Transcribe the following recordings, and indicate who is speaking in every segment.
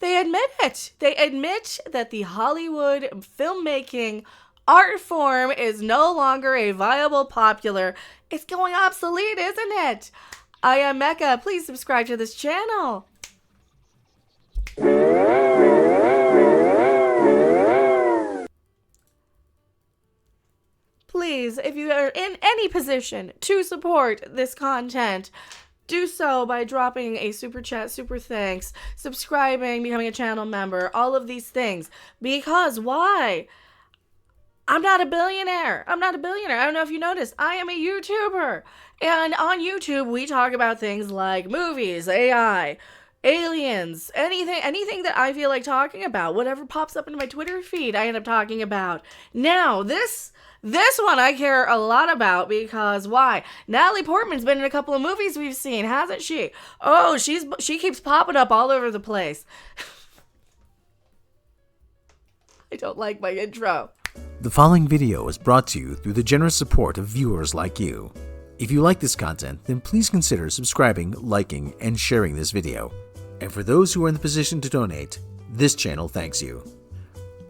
Speaker 1: They admit it. They admit that the Hollywood filmmaking art form is no longer a viable, popular. It's going obsolete, isn't it? I am Mecca. Please subscribe to this channel. Please, if you are in any position to support this content, do so by dropping a super chat, super thanks, subscribing, becoming a channel member, all of these things. Because why? I'm not a billionaire. I don't know if you noticed. I am a YouTuber. And on YouTube, we talk about things like movies, AI, aliens, anything that I feel like talking about. Whatever pops up into my Twitter feed, I end up talking about. Now, this one I care a lot about because why? Natalie Portman's been in a couple of movies we've seen, hasn't she? Oh, she keeps popping up all over the place. I don't like my intro.
Speaker 2: The following video is brought to you through the generous support of viewers like you. If you like this content, then please consider subscribing, liking, and sharing this video. And for those who are in the position to donate, this channel thanks you.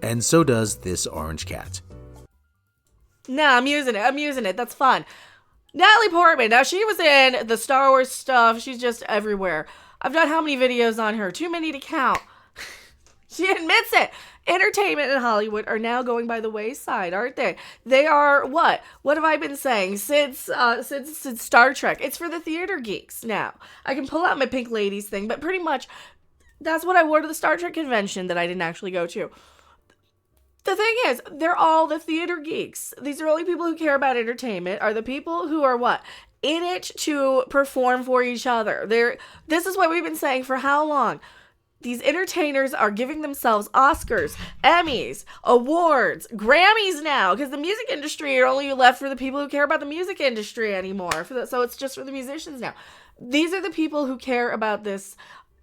Speaker 2: And so does this orange cat.
Speaker 1: Nah, I'm using it. That's fun. Natalie Portman. Now, she was in the Star Wars stuff. She's just everywhere. I've done how many videos on her? Too many to count. She admits it. Entertainment in Hollywood are now going by the wayside, aren't they? They are what? What have I been saying since Star Trek? It's for the theater geeks now. I can pull out my Pink Ladies thing, but pretty much that's what I wore to the Star Trek convention that I didn't actually go to. The thing is, they're all the theater geeks. These are only people who care about entertainment, are the people who are what? In it to perform for each other. This is what we've been saying for how long? These entertainers are giving themselves Oscars, Emmys, awards, Grammys now, because the music industry are only left for the people who care about the music industry anymore. So it's just for the musicians now. These are the people who care about this.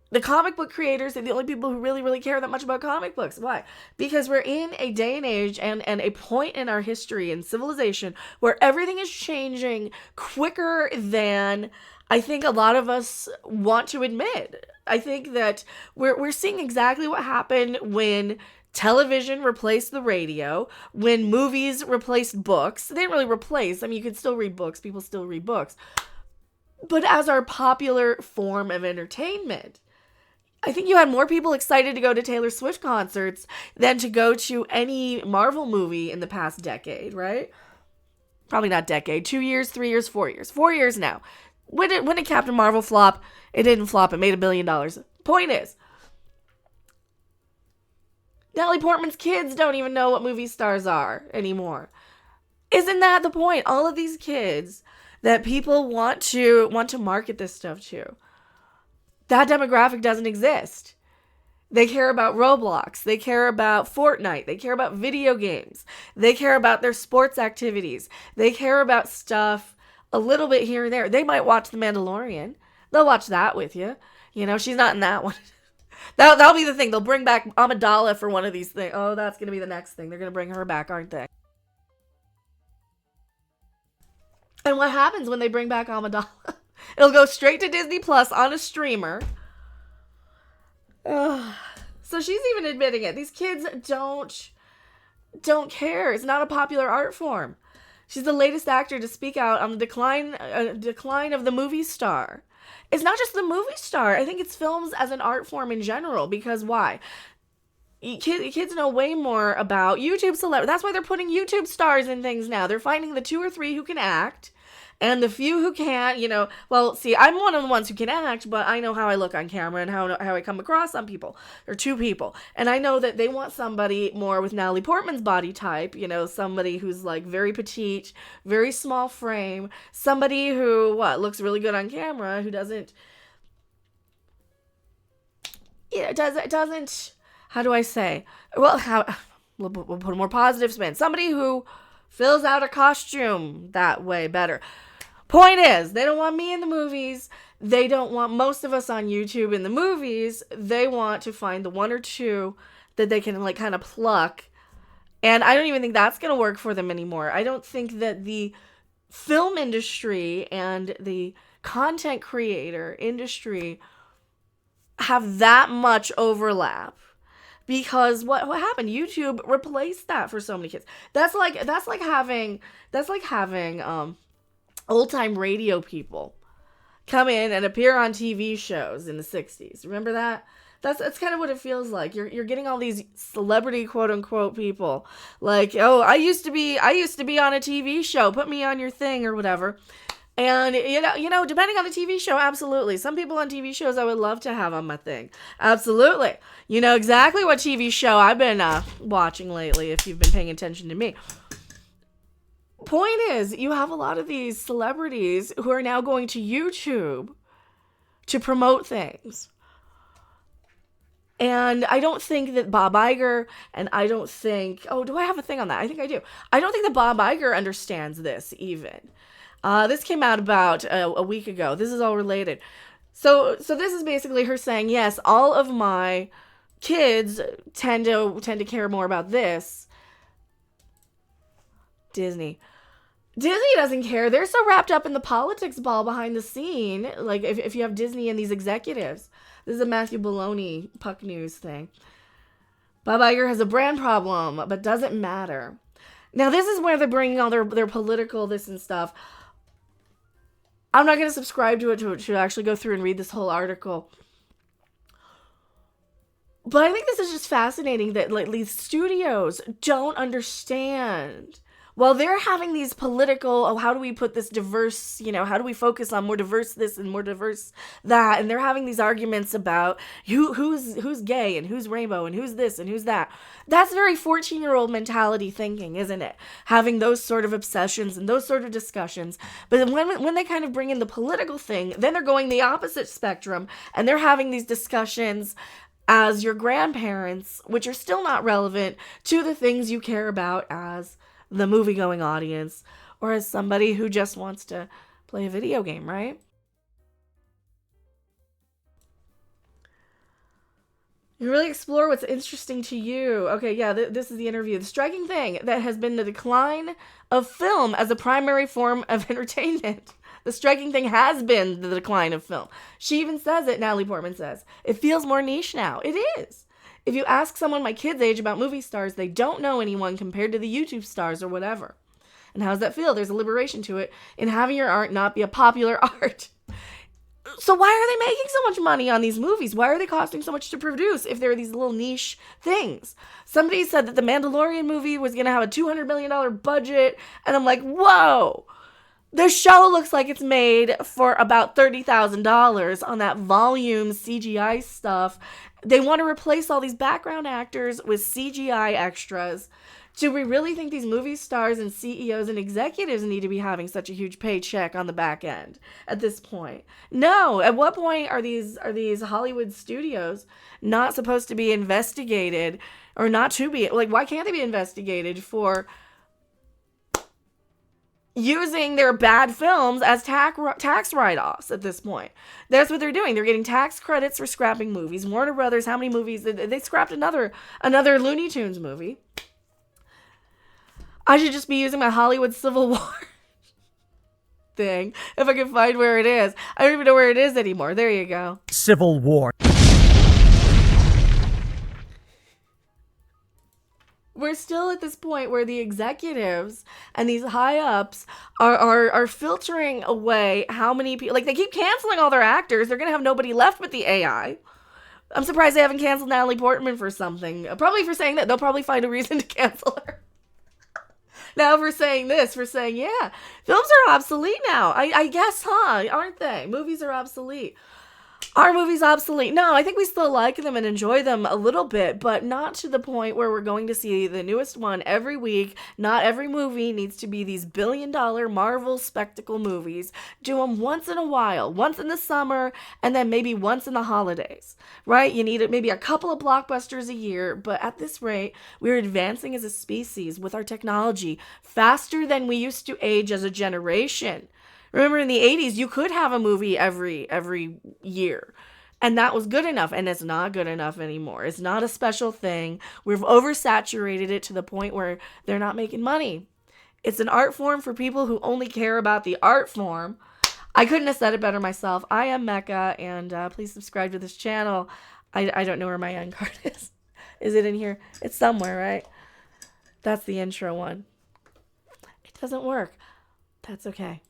Speaker 1: The comic book creators are the only people who really, really care that much about comic books. Why? Because we're in a day and age and a point in our history and civilization where everything is changing quicker than I think a lot of us want to admit. I think that we're seeing exactly what happened when television replaced the radio, when movies replaced books. They didn't really replace. I mean, you could still read books. People still read books. But as our popular form of entertainment, I think you had more people excited to go to Taylor Swift concerts than to go to any Marvel movie in the past decade, right? Probably not decade. 2 years, 3 years, 4 years. 4 years now. When did Captain Marvel flop? It didn't flop. It made $1 billion. Point is, Natalie Portman's kids don't even know what movie stars are anymore. Isn't that the point? All of these kids that people want to market this stuff to, that demographic doesn't exist. They care about Roblox. They care about Fortnite. They care about video games. They care about their sports activities. They care about stuff a little bit here and there. They might watch The Mandalorian. They'll watch that with you. You know, she's not in that one. That'll be the thing. They'll bring back Amidala for one of these things. Oh, that's going to be the next thing. They're going to bring her back, aren't they? And what happens when they bring back Amidala? It'll go straight to Disney Plus on a streamer. So she's even admitting it. These kids don't care. It's not a popular art form. She's the latest actor to speak out on the decline of the movie star. It's not just the movie star. I think it's films as an art form in general. Because why? Kids know way more about YouTube celebrities. That's why they're putting YouTube stars in things now. They're finding the 2 or 3 who can act. And the few who can't, you know, well, see, I'm one of the ones who can act, but I know how I look on camera and how I come across on people, or 2 people. And I know that they want somebody more with Natalie Portman's body type, you know, somebody who's like very petite, very small frame, somebody who, looks really good on camera, who doesn't, how do I say? Well, we'll put a more positive spin. Somebody who fills out a costume that way better. Point is, they don't want me in the movies. They don't want most of us on YouTube in the movies. They want to find the 1 or 2 that they can like kind of pluck. And I don't even think that's going to work for them anymore. I don't think that the film industry and the content creator industry have that much overlap. Because what happened? YouTube replaced that for so many kids. That's like having old time radio people come in and appear on TV shows in the 60s. Remember that? That's kind of what it feels like. You're getting all these celebrity quote unquote people like, "Oh, I used to be on a TV show. Put me on your thing or whatever." And depending on the TV show, absolutely. Some people on TV shows I would love to have on my thing. Absolutely. You know exactly what TV show I've been watching lately if you've been paying attention to me. Point is, you have a lot of these celebrities who are now going to YouTube to promote things. And I don't think that Bob Iger, and I don't think, do I have a thing on that? I think I do. I don't think that Bob Iger understands this even. This came out about a week ago. This is all related. So this is basically her saying, yes, all of my kids tend to care more about this. Disney doesn't care. They're so wrapped up in the politics ball behind the scene. Like if you have Disney and these executives, this is a Matthew Baloney Puck News thing. Bob Iger has a brand problem, but doesn't matter. Now this is where they're bringing all their political this and stuff. I'm not going to subscribe to it to actually go through and read this whole article. But I think this is just fascinating that like these studios don't understand. While they're having these political, how do we put this diverse, how do we focus on more diverse this and more diverse that? And they're having these arguments about who's gay and who's rainbow and who's this and who's that. That's very 14-year-old mentality thinking, isn't it? Having those sort of obsessions and those sort of discussions. But when they kind of bring in the political thing, then they're going the opposite spectrum and they're having these discussions as your grandparents, which are still not relevant to the things you care about as the movie-going audience, or as somebody who just wants to play a video game, right? You really explore what's interesting to you. Okay, yeah, this is the interview. The striking thing that has been the decline of film as a primary form of entertainment. The striking thing has been the decline of film. She even says it, Natalie Portman says. It feels more niche now. It is. If you ask someone my kid's age about movie stars, they don't know anyone compared to the YouTube stars or whatever. And how does that feel? There's a liberation to it in having your art not be a popular art. So why are they making so much money on these movies? Why are they costing so much to produce if there are these little niche things? Somebody said that the Mandalorian movie was going to have a $200 million budget. And I'm like, whoa. The show looks like it's made for about $30,000 on that volume CGI stuff. They want to replace all these background actors with CGI extras. Do we really think these movie stars and CEOs and executives need to be having such a huge paycheck on the back end at this point? No. At what point are these Hollywood studios not supposed to be investigated or not to be? Like, why can't they be investigated for using their bad films as tax write-offs at this point? That's what they're doing. They're getting tax credits for scrapping movies. Warner Brothers, how many movies? They scrapped another Looney Tunes movie. I should just be using my Hollywood Civil War thing if I can find where it is. I don't even know where it is anymore. There you go.
Speaker 3: Civil War.
Speaker 1: We're still at this point where the executives and these high-ups are filtering away how many people... Like, they keep canceling all their actors. They're going to have nobody left but the AI. I'm surprised they haven't canceled Natalie Portman for something. Probably for saying that. They'll probably find a reason to cancel her. Now for saying this, yeah, films are obsolete now. I guess, aren't they? Movies are obsolete. Are movies obsolete? No, I think we still like them and enjoy them a little bit, but not to the point where we're going to see the newest one every week. Not every movie needs to be these billion-dollar Marvel spectacle movies. Do them once in a while, once in the summer, and then maybe once in the holidays, right? You need maybe a couple of blockbusters a year, but at this rate, we're advancing as a species with our technology faster than we used to age as a generation. Remember in the 80s, you could have a movie every year. And that was good enough. And it's not good enough anymore. It's not a special thing. We've oversaturated it to the point where they're not making money. It's an art form for people who only care about the art form. I couldn't have said it better myself. I am Mecca, and please subscribe to this channel. I don't know where my end card is. Is it in here? It's somewhere, right? That's the intro one. It doesn't work. That's okay.